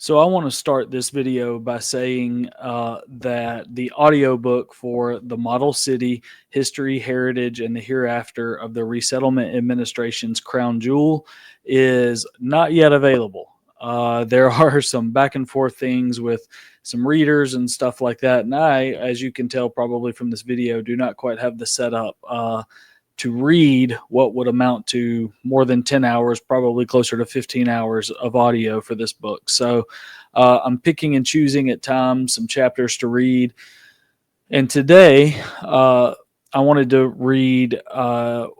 So I want to start this video by saying that the audiobook for the Model City History, Heritage, and the Hereafter of the Resettlement Administration's Crown Jewel is not yet available. There are some back and forth things with some readers and stuff like that. And I, as you can tell probably from this video, do not quite have the setup to read what would amount to more than 10 hours, probably closer to 15 hours of audio for this book. So I'm picking and choosing at times some chapters to read. And today I wanted to read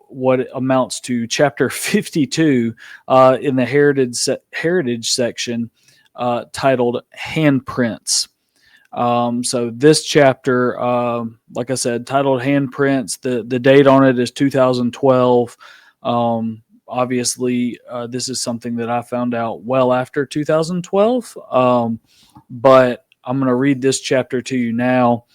what amounts to chapter 52 in the heritage section titled Handprints. So this chapter, like I said, titled Handprints, the date on it is 2012. Obviously, this is something that I found out well after 2012, but I'm going to read this chapter to you now.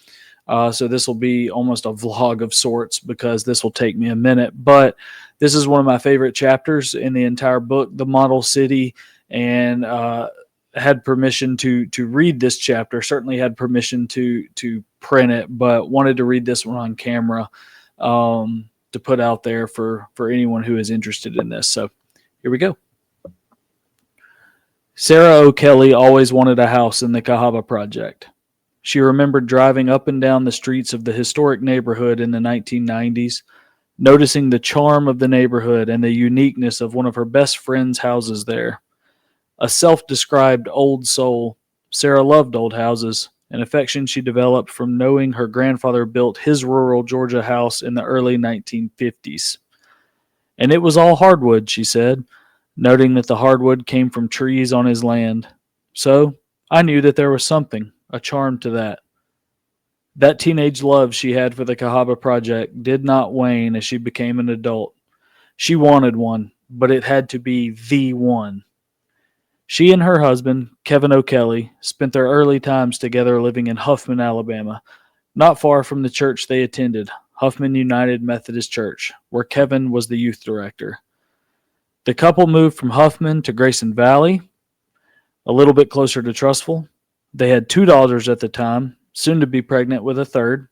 So this will be almost a vlog of sorts because this will take me a minute, but this is one of my favorite chapters in the entire book, The Model City, and had permission to read this chapter, certainly had permission to print it, but wanted to read this one on camera to put out there for anyone who is interested in this. So here we go. Sarah O'Kelly always wanted a house in the Cahaba Project. She remembered driving up and down the streets of the historic neighborhood in the 1990s, noticing the charm of the neighborhood and the uniqueness of one of her best friend's houses there. A self-described old soul, Sarah loved old houses, an affection she developed from knowing her grandfather built his rural Georgia house in the early 1950s. And it was all hardwood, she said, noting that the hardwood came from trees on his land. So I knew that there was something, a charm to that. That teenage love she had for the Cahaba Project did not wane as she became an adult. She wanted one, but it had to be the one. She and her husband, Kevin O'Kelly, spent their early times together living in Huffman, Alabama, not far from the church they attended, Huffman United Methodist Church, where Kevin was the youth director. The couple moved from Huffman to Grayson Valley, a little bit closer to Trussville. They had 2 daughters at the time, soon to be pregnant with a third.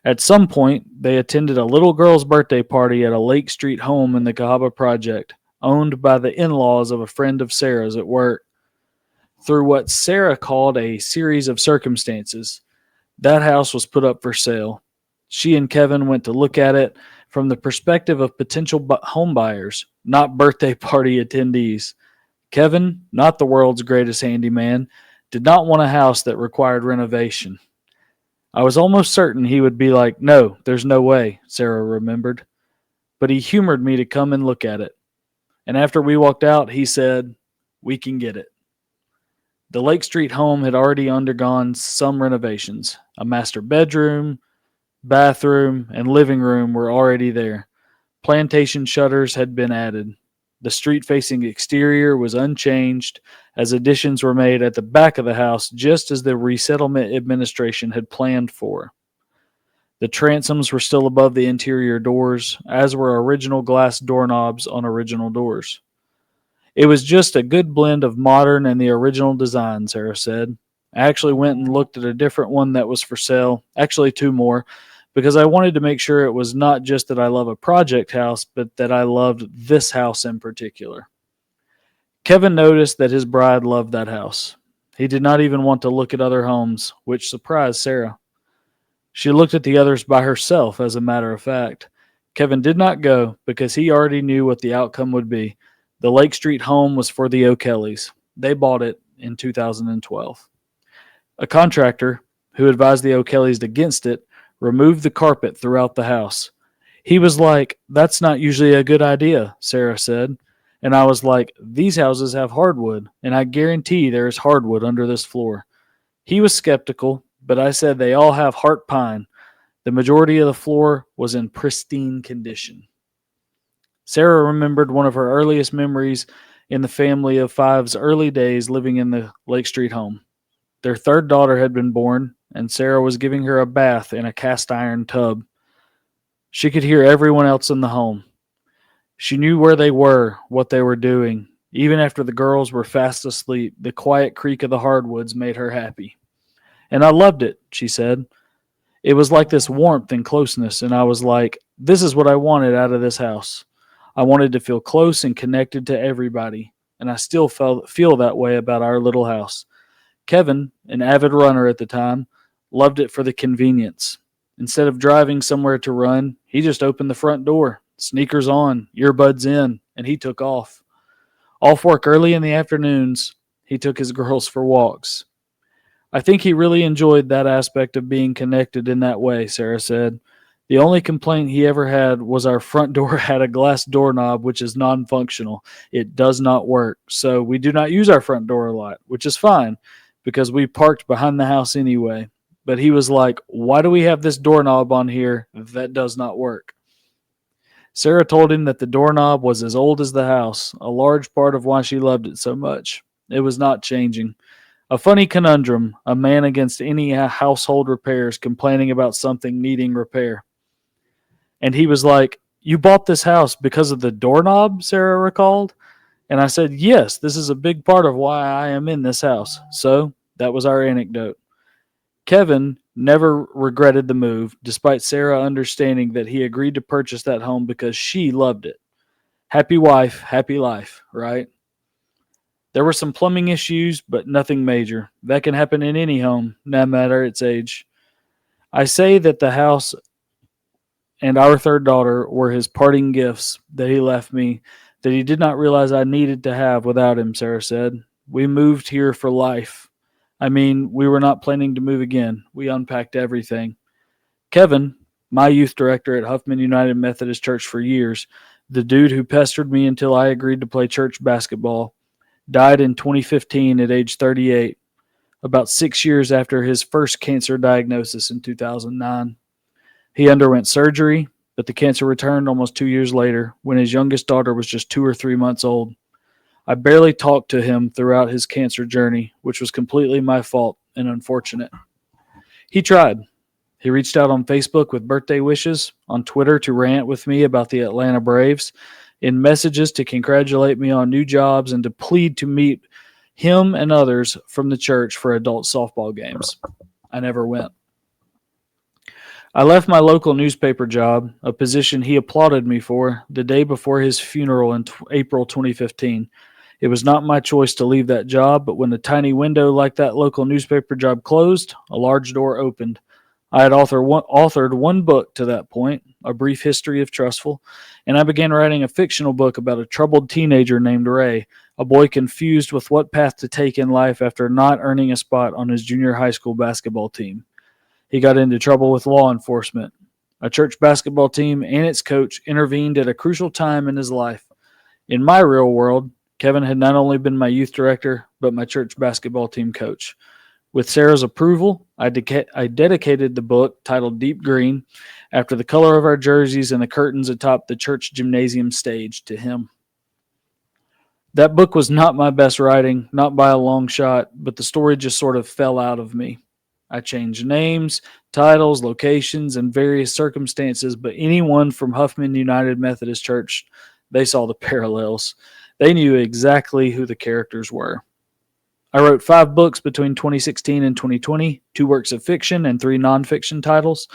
At some point, they attended a little girl's birthday party at a Lake Street home in the Cahaba Project, owned by the in-laws of a friend of Sarah's at work. Through what Sarah called a series of circumstances, that house was put up for sale. She and Kevin went to look at it from the perspective of potential home buyers, not birthday party attendees. Kevin, not the world's greatest handyman, did not want a house that required renovation. I was almost certain he would be like, "No, there's no way," Sarah remembered. But he humored me to come and look at it. And after we walked out, he said, "We can get it." The Lake Street home had already undergone some renovations. A master bedroom, bathroom, and living room were already there. Plantation shutters had been added. The street-facing exterior was unchanged, as additions were made at the back of the house just as the Resettlement Administration had planned for. The transoms were still above the interior doors, as were original glass doorknobs on original doors. It was just a good blend of modern and the original design, Sarah said. I actually went and looked at a different one that was for sale, actually 2 more, because I wanted to make sure it was not just that I love a project house, but that I loved this house in particular. Kevin noticed that his bride loved that house. He did not even want to look at other homes, which surprised Sarah. She looked at the others by herself, as a matter of fact. Kevin did not go because he already knew what the outcome would be. The Lake Street home was for the O'Kellys. They bought it in 2012. A contractor, who advised the O'Kellys against it, removed the carpet throughout the house. He was like, "That's not usually a good idea," Sarah said. And I was like, "These houses have hardwood, and I guarantee there is hardwood under this floor." He was skeptical, but I said they all have heart pine. The majority of the floor was in pristine condition. Sarah remembered one of her earliest memories in the family of 5's early days living in the Lake Street home. Their third daughter had been born, and Sarah was giving her a bath in a cast iron tub. She could hear everyone else in the home. She knew where they were, what they were doing, Even after the girls were fast asleep, the quiet creak of the hardwoods made her happy. And I loved it, she said. It was like this warmth and closeness, and I was like, this is what I wanted out of this house. I wanted to feel close and connected to everybody, and I still feel that way about our little house. Kevin, an avid runner at the time, loved it for the convenience. Instead of driving somewhere to run, he just opened the front door, sneakers on, earbuds in, and he took off. Off work early in the afternoons, he took his girls for walks. I think he really enjoyed that aspect of being connected in that way, Sarah said. The only complaint he ever had was our front door had a glass doorknob, which is non functional. It does not work. So we do not use our front door a lot, which is fine because we parked behind the house anyway. But he was like, why do we have this doorknob on here that does not work? Sarah told him that the doorknob was as old as the house, a large part of why she loved it so much. It was not changing. A funny conundrum, a man against any household repairs complaining about something needing repair. And he was like, you bought this house because of the doorknob, Sarah recalled. And I said, yes, this is a big part of why I am in this house. So that was our anecdote. Kevin never regretted the move, despite Sarah understanding that he agreed to purchase that home because she loved it. Happy wife, happy life, right? There were some plumbing issues, but nothing major. That can happen in any home, no matter its age. I say that the house and our third daughter were his parting gifts that he left me, that he did not realize I needed to have without him, Sarah said. We moved here for life. I mean, we were not planning to move again. We unpacked everything. Kevin, my youth director at Huffman United Methodist Church for years, the dude who pestered me until I agreed to play church basketball, died in 2015 at age 38, about 6 years after his first cancer diagnosis in 2009. He underwent surgery, but the cancer returned almost 2 years later when his youngest daughter was just 2 or 3 months old. I barely talked to him throughout his cancer journey, which was completely my fault and unfortunate. He tried. He reached out on Facebook with birthday wishes, on Twitter to rant with me about the Atlanta Braves, in messages to congratulate me on new jobs and to plead to meet him and others from the church for adult softball games. I never went. I left my local newspaper job, a position he applauded me for, the day before his funeral in April 2015. It was not my choice to leave that job, but when a tiny window like that local newspaper job closed, a large door opened. I had authored one book to that point, A Brief History of Trustful, and I began writing a fictional book about a troubled teenager named Ray, a boy confused with what path to take in life after not earning a spot on his junior high school basketball team. He got into trouble with law enforcement. A church basketball team and its coach intervened at a crucial time in his life. In my real world, Kevin had not only been my youth director, but my church basketball team coach. With Sarah's approval, I dedicated the book, titled Deep Green, after the color of our jerseys and the curtains atop the church gymnasium stage, to him. That book was not my best writing, not by a long shot, but the story just sort of fell out of me. I changed names, titles, locations, and various circumstances, but anyone from Huffman United Methodist Church, they saw the parallels. They knew exactly who the characters were. I wrote 5 books between 2016 and 2020, 2 works of fiction and 3 nonfiction titles.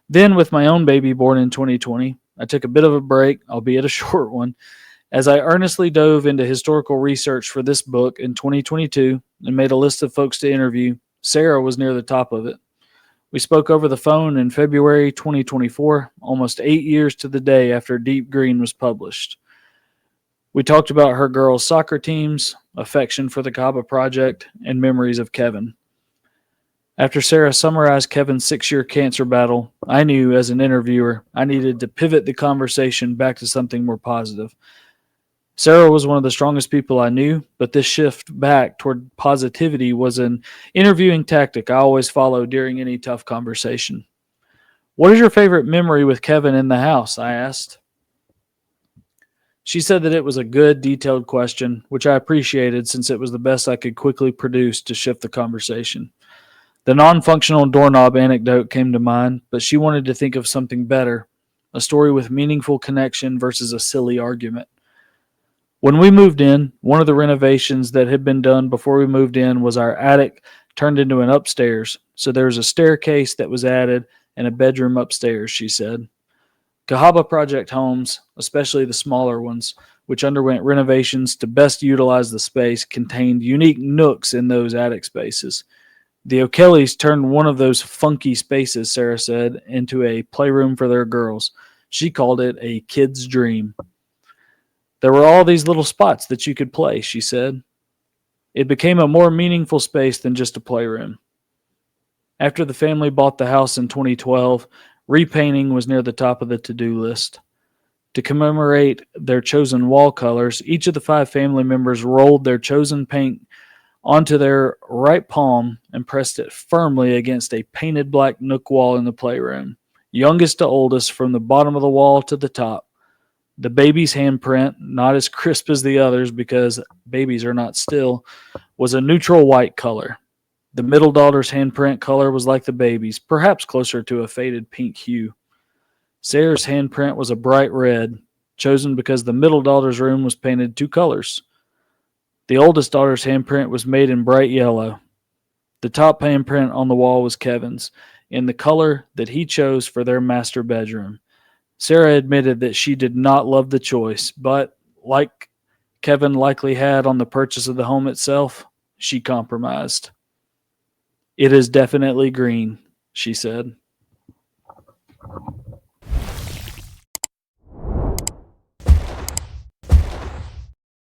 Then, with my own baby born in 2020, I took a bit of a break, albeit a short one, as I earnestly dove into historical research for this book in 2022 and made a list of folks to interview. Sarah was near the top of it. We spoke over the phone in February 2024, almost 8 years to the day after Deep Green was published. We talked about her girls' soccer teams, affection for the Cahaba Project, and memories of Kevin. After Sarah summarized Kevin's 6-year cancer battle, I knew as an interviewer I needed to pivot the conversation back to something more positive. Sarah was one of the strongest people I knew, but this shift back toward positivity was an interviewing tactic I always follow during any tough conversation. What is your favorite memory with Kevin in the house? I asked. She said that it was a good, detailed question, which I appreciated since it was the best I could quickly produce to shift the conversation. The non-functional doorknob anecdote came to mind, but she wanted to think of something better, a story with meaningful connection versus a silly argument. When we moved in, one of the renovations that had been done before we moved in was our attic turned into an upstairs. So there was a staircase that was added and a bedroom upstairs, she said. Cahaba Project homes, especially the smaller ones, which underwent renovations to best utilize the space, contained unique nooks in those attic spaces. The O'Kellys turned one of those funky spaces, Sarah said, into a playroom for their girls. She called it a kid's dream. There were all these little spots that you could play, she said. It became a more meaningful space than just a playroom. After the family bought the house in 2012, repainting was near the top of the to-do list. To commemorate their chosen wall colors, each of the 5 family members rolled their chosen paint onto their right palm and pressed it firmly against a painted black nook wall in the playroom, youngest to oldest, from the bottom of the wall to the top. The baby's handprint, not as crisp as the others because babies are not still, was a neutral white color. The middle daughter's handprint color was like the baby's, perhaps closer to a faded pink hue. Sarah's handprint was a bright red, chosen because the middle daughter's room was painted 2 colors. The oldest daughter's handprint was made in bright yellow. The top handprint on the wall was Kevin's, in the color that he chose for their master bedroom. Sarah admitted that she did not love the choice, but, like Kevin likely had on the purchase of the home itself, she compromised. It is definitely green, she said.